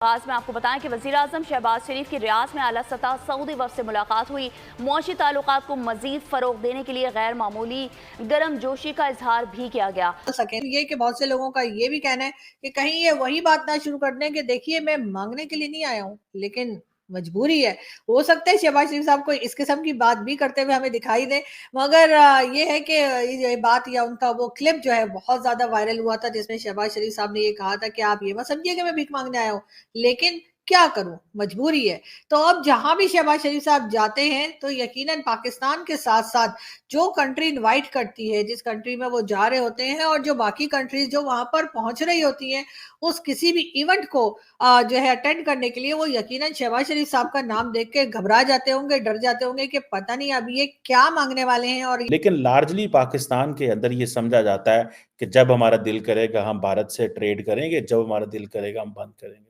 आज में आपको बताएं कि वज़ीर-ए-आज़म शहबाज शरीफ की रियाद में आला सतह सऊदी वफ़द से मुलाकात हुई। मुआशी ताल्लुकात को मज़ीद फ़रोग़ देने के लिए गैर मामूली गर्मजोशी का इजहार भी किया गया। ये कि बहुत से लोगों का ये भी कहना है कि कहीं ये वही बात ना शुरू कर दें कि देखिए मैं मांगने के लिए नहीं आया हूँ, लेकिन मजबूरी है। हो सकता है शहबाज शरीफ साहब को इस किस्म की बात भी करते हुए हमें दिखाई दे, मगर ये है कि ये बात या उनका वो क्लिप जो है बहुत ज्यादा वायरल हुआ था, जिसमें शहबाज शरीफ साहब ने ये कहा था कि आप ये मत समझिए कि मैं भीख मांगने आया हूँ, लेकिन क्या करूं, मजबूरी है। तो अब जहां भी शहबाज शरीफ साहब जाते हैं तो यकीनन पाकिस्तान के साथ साथ जो कंट्री इनवाइट करती है, जिस कंट्री में वो जा रहे होते हैं, और जो बाकी कंट्रीज जो वहां पर पहुंच रही होती हैं, उस किसी भी इवेंट को जो है अटेंड करने के लिए वो यकीनन शहबाज शरीफ साहब का नाम देख के घबरा जाते होंगे, डर जाते होंगे कि पता नहीं अब ये क्या मांगने वाले हैं। और लेकिन लार्जली पाकिस्तान के अंदर ये समझा जाता है कि जब हमारा दिल करेगा हम भारत से ट्रेड करेंगे, जब हमारा दिल करेगा हम बंद करेंगे।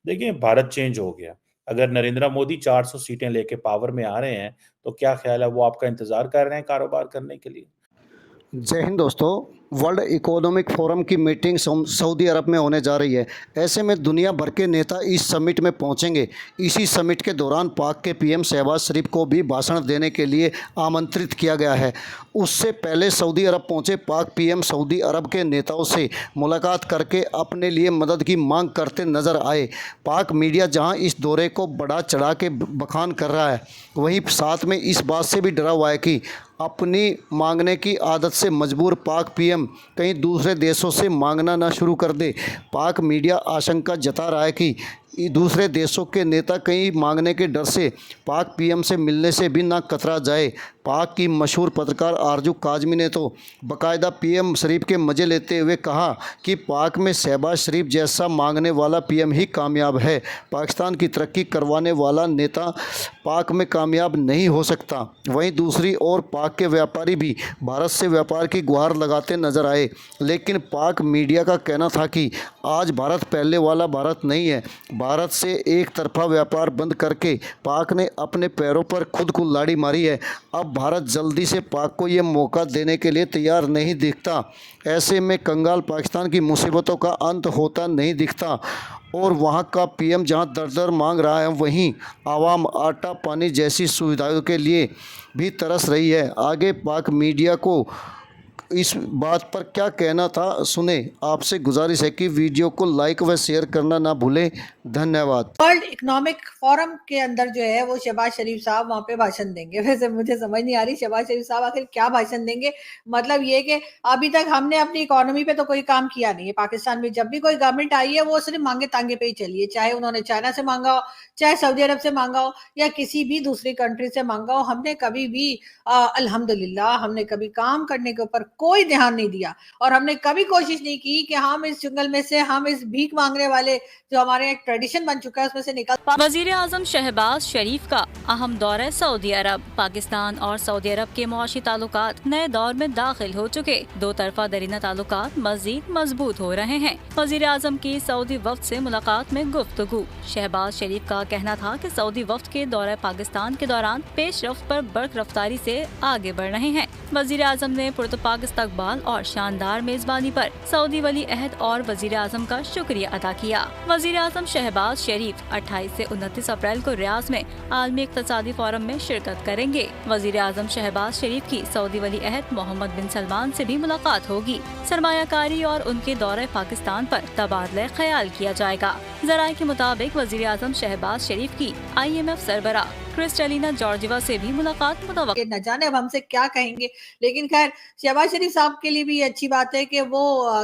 देखिए, भारत चेंज हो गया। अगर नरेंद्र मोदी 400 सीटें लेके पावर में आ रहे हैं, तो क्या ख्याल है वो आपका इंतज़ार कर रहे हैं कारोबार करने के लिए? जय हिंद दोस्तों। वर्ल्ड इकोनॉमिक फोरम की मीटिंग सऊदी अरब में होने जा रही है। ऐसे में दुनिया भर के नेता इस समिट में पहुंचेंगे। इसी समिट के दौरान पाक के पीएम शहबाज शरीफ को भी भाषण देने के लिए आमंत्रित किया गया है। उससे पहले सऊदी अरब पहुंचे पाक पीएम सऊदी अरब के नेताओं से मुलाकात करके अपने लिए मदद की मांग करते नजर आए। पाक मीडिया जहां इस दौरे को बढ़ा चढ़ा के बखान कर रहा है, वहीं साथ में इस बात से भी डरा हुआ है कि अपनी मांगने की आदत से मजबूर पाक पीएम कहीं दूसरे देशों से मांगना ना शुरू कर दे। पाक मीडिया आशंका जता रहा है कि दूसरे देशों के नेता कहीं मांगने के डर से पाक पीएम से मिलने से भी ना कतरा जाए। पाक की मशहूर पत्रकार आरजू काजमी ने तो बाकायदा पीएम शरीफ के मज़े लेते हुए कहा कि पाक में शहबाज शरीफ जैसा मांगने वाला पीएम ही कामयाब है। पाकिस्तान की तरक्की करवाने वाला नेता पाक में कामयाब नहीं हो सकता। वहीं दूसरी ओर पाक के व्यापारी भी भारत से व्यापार की गुहार लगाते नजर आए, लेकिन पाक मीडिया का कहना था कि आज भारत पहले वाला भारत नहीं है। भारत से एक तरफा व्यापार बंद करके पाक ने अपने पैरों पर खुद कुल्हाड़ी मारी है। अब भारत जल्दी से पाक को ये मौका देने के लिए तैयार नहीं दिखता। ऐसे में कंगाल पाकिस्तान की मुसीबतों का अंत होता नहीं दिखता और वहाँ का पीएम जहाँ दर दर मांग रहा है, वहीं आवाम आटा पानी जैसी सुविधाओं के लिए भी तरस रही है। आगे पाक मीडिया को इस बात पर क्या कहना था, सुने। आपसे गुजारिश है कि वीडियो को लाइक व शेयर करना ना भूलें। धन्यवाद। वर्ल्ड इकोनॉमिक फोरम के अंदर जो है वो शहबाज शरीफ साहब वहां पे भाषण देंगे। वैसे मुझे समझ नहीं आ रही शहबाज शरीफ साहब आखिर क्या भाषण देंगे। मतलब ये कि अभी तक हमने अपनी इकोनॉमी पे तो कोई काम किया नहीं है। पाकिस्तान में जब भी कोई गवर्नमेंट आई है वो सिर्फ मांगे तांगे पे ही चली है, चाहे उन्होंने चाइना से मांगा हो, चाहे सऊदी अरब से मांगा हो, या किसी भी दूसरी कंट्री से मांगा हो। हमने कभी भी अल्हम्दुलिल्लाह हमने कभी काम करने के ऊपर कोई ध्यान नहीं दिया, और हमने कभी कोशिश नहीं की कि हम इस जंगल में से, हम इस भीख मांगने वाले जो हमारे एक ट्रेडिशन बन चुका है उसमें से निकल। वज़ीर-ए-आज़म शहबाज शरीफ का अहम दौरा सऊदी अरब। पाकिस्तान और सऊदी अरब के मुआशी ताल्लुकात नए दौर में दाखिल हो चुके। दो तरफा दरीना ताल्लुकात मजीद मजबूत हो रहे हैं। वज़ीर-ए-आज़म की सऊदी वफ्द से मुलाकात में गुफ्तगू। शहबाज शरीफ का कहना था कि सऊदी वफ्द के दौरे पाकिस्तान के दौरान पेशरफ्त पर बर्क रफ्तारी से आगे बढ़ रहे हैं। वज़ीर-ए-आज़म ने पुरतपाक इस्तकबाल और शानदार मेजबानी पर सऊदी वली अहद और वज़ीर-ए-आज़म का शुक्रिया अदा किया। वज़ीर-ए-आज़म शहबाज शरीफ 28 से 29 अप्रैल को रियाद में आलमी इक़्तिसादी फोरम में शिरकत करेंगे। वज़ीर-ए-आज़म शहबाज शरीफ की सऊदी वली अहद मोहम्मद बिन सलमान से भी मुलाकात होगी। सरमायाकारी और उनके दौरे पाकिस्तान पर तबादला ख्याल किया जाएगा। ज़राए के मुताबिक वज़ीर-ए-आज़म शहबाज शरीफ की IMF सरबराह क्रिस्टलिना जॉर्जिवा से भी मुलाकात मुतवक्किल। न जाने अब हमसे क्या कहेंगे, लेकिन खैर शहबाज शरीफ साहब के लिए भी अच्छी बात है कि वो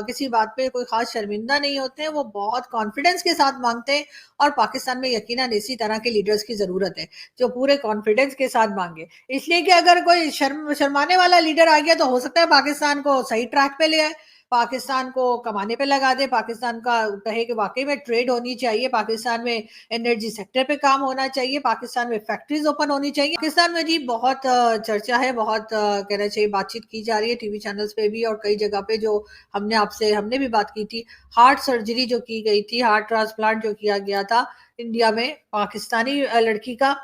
किसी बात पे कोई खास शर्मिंदा नहीं होते हैं। वो बहुत कॉन्फिडेंस के साथ मांगते हैं, और पाकिस्तान में यकीनन इसी तरह के लीडर्स की जरूरत है जो पूरे कॉन्फिडेंस के साथ मांगे। इसलिए कि अगर कोई शर्माने वाला लीडर आ गया तो हो सकता है पाकिस्तान को सही ट्रैक पे ले आए, पाकिस्तान को कमाने पे लगा दे, पाकिस्तान का कहे कि वाकई में ट्रेड होनी चाहिए, पाकिस्तान में एनर्जी सेक्टर पे काम होना चाहिए, पाकिस्तान में फैक्ट्रीज ओपन होनी चाहिए। पाकिस्तान में जी बहुत चर्चा है, बहुत कहना चाहिए बातचीत की जा रही है टीवी चैनल्स पे भी और कई जगह पे। जो हमने भी बात की थी, हार्ट सर्जरी जो की गई थी, हार्ट ट्रांसप्लांट जो किया गया था इंडिया में पाकिस्तानी लड़की का,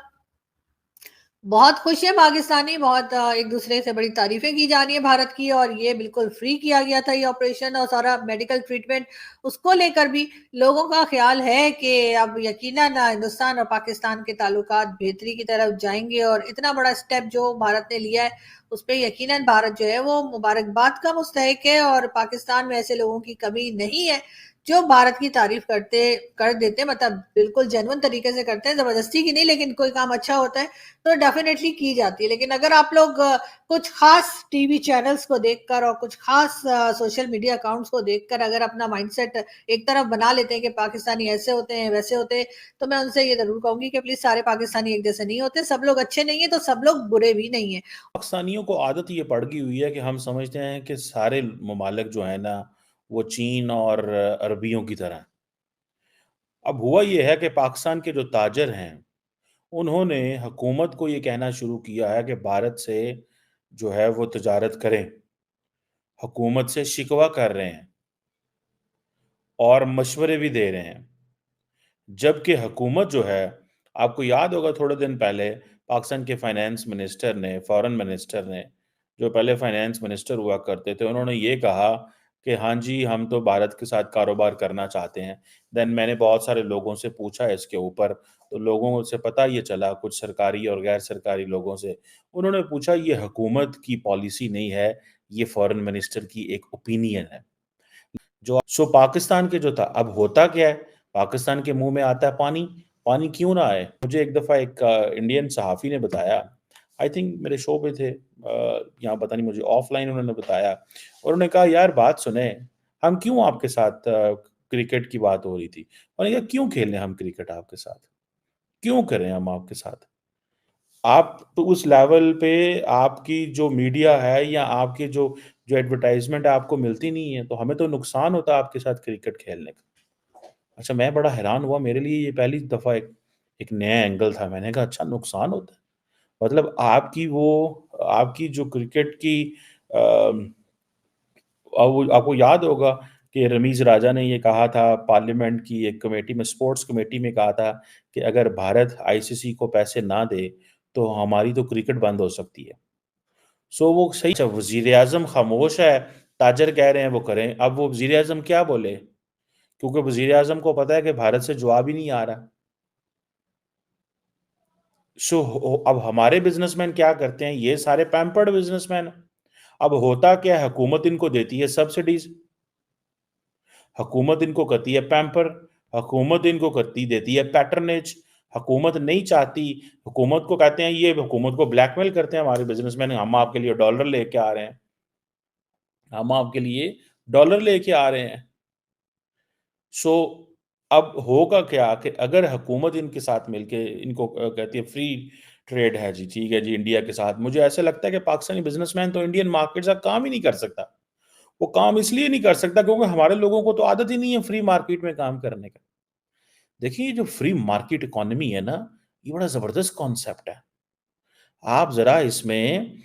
बहुत खुश है पाकिस्तानी, बहुत एक दूसरे से बड़ी तारीफें की जा रही है भारत की, और ये बिल्कुल फ्री किया गया था ये ऑपरेशन और सारा मेडिकल ट्रीटमेंट। उसको लेकर भी लोगों का ख्याल है कि अब यकीनन हिंदुस्तान और पाकिस्तान के ताल्लुकात बेहतरी की तरफ जाएंगे, और इतना बड़ा स्टेप जो भारत ने लिया है उस पर यकीनन भारत जो है वो मुबारकबाद का मुस्तहिक है। और पाकिस्तान में ऐसे लोगों की कमी नहीं है जो भारत की तारीफ कर देते हैं, मतलब बिल्कुल जेन्युइन तरीके से करते हैं, जबरदस्ती की नहीं, लेकिन कोई काम अच्छा होता है तो डेफिनेटली की जाती है। लेकिन अगर आप लोग कुछ खास टीवी चैनल्स को देखकर और कुछ खास सोशल मीडिया अकाउंट्स को देखकर अगर अपना माइंडसेट एक तरफ बना लेते हैं कि पाकिस्तानी ऐसे होते हैं वैसे होते हैं, तो मैं उनसे ये जरूर कहूंगी कि प्लीज सारे पाकिस्तानी एक जैसे नहीं होते, सब लोग अच्छे नहीं है तो सब लोग बुरे भी नहीं है। पाकिस्तानियों को आदत ये पड़ गई हुई है कि हम समझते हैं कि सारे ममालिक जो है ना वो चीन और अरबियों की तरह हैं। अब हुआ ये है कि पाकिस्तान के जो ताजर हैं उन्होंने हुकूमत को ये कहना शुरू किया है कि भारत से जो है वो तजारत करें, हुकूमत से शिकवा कर रहे हैं और मशवरे भी दे रहे हैं। जबकि हुकूमत जो है, आपको याद होगा थोड़े दिन पहले पाकिस्तान के फाइनेंस मिनिस्टर ने, फॉरेन मिनिस्टर ने, जो पहले फाइनेंस मिनिस्टर हुआ करते थे, उन्होंने ये कहा कि हाँ जी, हम तो भारत के साथ कारोबार करना चाहते हैं। देन मैंने बहुत सारे लोगों से पूछा इसके ऊपर, तो लोगों से पता ये चला, कुछ सरकारी और गैर सरकारी लोगों से, उन्होंने पूछा ये हुकूमत की पॉलिसी नहीं है, ये फॉरेन मिनिस्टर की एक ओपिनियन है। पाकिस्तान के जो था, अब होता क्या है, पाकिस्तान के मुंह में आता है पानी, पानी क्यों ना आए। मुझे एक दफ़ा एक इंडियन सहाफ़ी ने बताया, आई थिंक मेरे शो पे थे, यहाँ पता नहीं मुझे, ऑफलाइन उन्होंने बताया, और उन्होंने कहा यार बात सुने, हम क्यों आपके साथ, क्रिकेट की बात हो रही थी, उन्होंने कहा क्यों खेलें हम क्रिकेट आपके साथ, क्यों करें हम आपके साथ। आप तो उस लेवल पे आपकी जो मीडिया है या आपकी जो जो एडवर्टाइज़मेंट है आपको मिलती नहीं है, तो हमें तो नुकसान होता है आपके साथ क्रिकेट खेलने का। अच्छा, मैं बड़ा हैरान हुआ, मेरे लिए ये पहली दफ़ा एक एक नया एंगल था। मैंने कहा अच्छा, नुकसान होता है। मतलब आपकी जो क्रिकेट की अ, वो आपको याद होगा कि रमीज़ राजा ने ये कहा था पार्लियामेंट की एक कमेटी में, स्पोर्ट्स कमेटी में कहा था कि अगर भारत आईसीसी को पैसे ना दे, तो हमारी तो क्रिकेट बंद हो सकती है। सो वो सही, अच्छा वज़ीर-ए-आज़म खामोश है, ताजर कह रहे हैं वो करें। अब वो वज़ीर-ए-आज़म क्या बोले? क्योंकि वज़ीर-ए-आज़म को पता है कि भारत से जवाब ही नहीं आ रहा। सो हो अब हमारे बिज़नेसमैन क्या करते हैं? ये सारे पैम्पर्ड बिज़नेसमैन हैं। अब होता क्या है, हुकूमत इनको देती है सब्सिडीज़, हुकूमत इनको करती है पैम्पर, हुकूमत इनको करती देती है पैट्रनेज। हुकूमत नहीं चाहती, हुकूमत को कहते हैं, ये हुकूमत को ब्लैकमेल करते हैं हमारे बिज़नेसमैन, हम आपके लिए डॉलर लेके आ रहे हैं, हम आपके लिए डॉलर लेके आ रहे हैं। सो अब होगा क्या कि अगर हुकूमत इनके साथ मिलके इनको कहती है फ्री ट्रेड है जी, ठीक है जी, इंडिया के साथ, मुझे ऐसा लगता है कि पाकिस्तानी बिजनेसमैन तो इंडियन मार्केट से काम ही नहीं कर सकता। वो काम इसलिए नहीं कर सकता क्योंकि हमारे लोगों को तो आदत ही नहीं है फ्री मार्केट में काम करने का। देखिए, ये जो फ्री मार्केट इकोनॉमी है ना, ये बड़ा जबरदस्त कॉन्सेप्ट है। आप जरा इसमें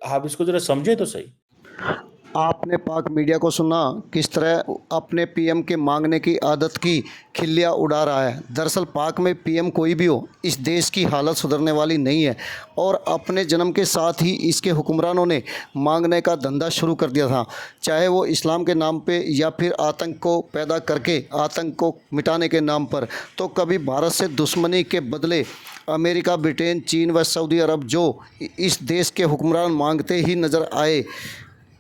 आप इसको जरा समझे तो सही। आपने पाक मीडिया को सुना किस तरह अपने पीएम के मांगने की आदत की खिल्लियाँ उड़ा रहा है। दरअसल पाक में पीएम कोई भी हो, इस देश की हालत सुधरने वाली नहीं है, और अपने जन्म के साथ ही इसके हुक्मरानों ने मांगने का धंधा शुरू कर दिया था, चाहे वो इस्लाम के नाम पे या फिर आतंक को पैदा करके आतंक को मिटाने के नाम पर। तो कभी भारत से दुश्मनी के बदले अमेरिका, ब्रिटेन, चीन व सऊदी अरब जो इस देश के हुक्मरान मांगते ही नज़र आए।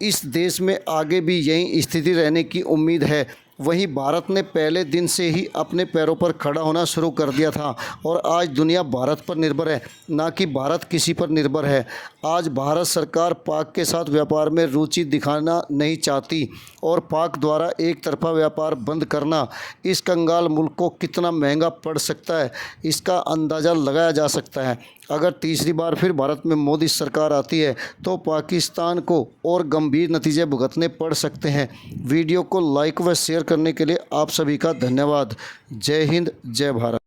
इस देश में आगे भी यही स्थिति रहने की उम्मीद है। वहीं भारत ने पहले दिन से ही अपने पैरों पर खड़ा होना शुरू कर दिया था, और आज दुनिया भारत पर निर्भर है, ना कि भारत किसी पर निर्भर है। आज भारत सरकार पाक के साथ व्यापार में रुचि दिखाना नहीं चाहती, और पाक द्वारा एक तरफा व्यापार बंद करना इस कंगाल मुल्क को कितना महंगा पड़ सकता है, इसका अंदाज़ा लगाया जा सकता है। अगर तीसरी बार फिर भारत में मोदी सरकार आती है तो पाकिस्तान को और गंभीर नतीजे भुगतने पड़ सकते हैं। वीडियो को लाइक व शेयर करने के लिए आप सभी का धन्यवाद। जय हिंद, जय भारत।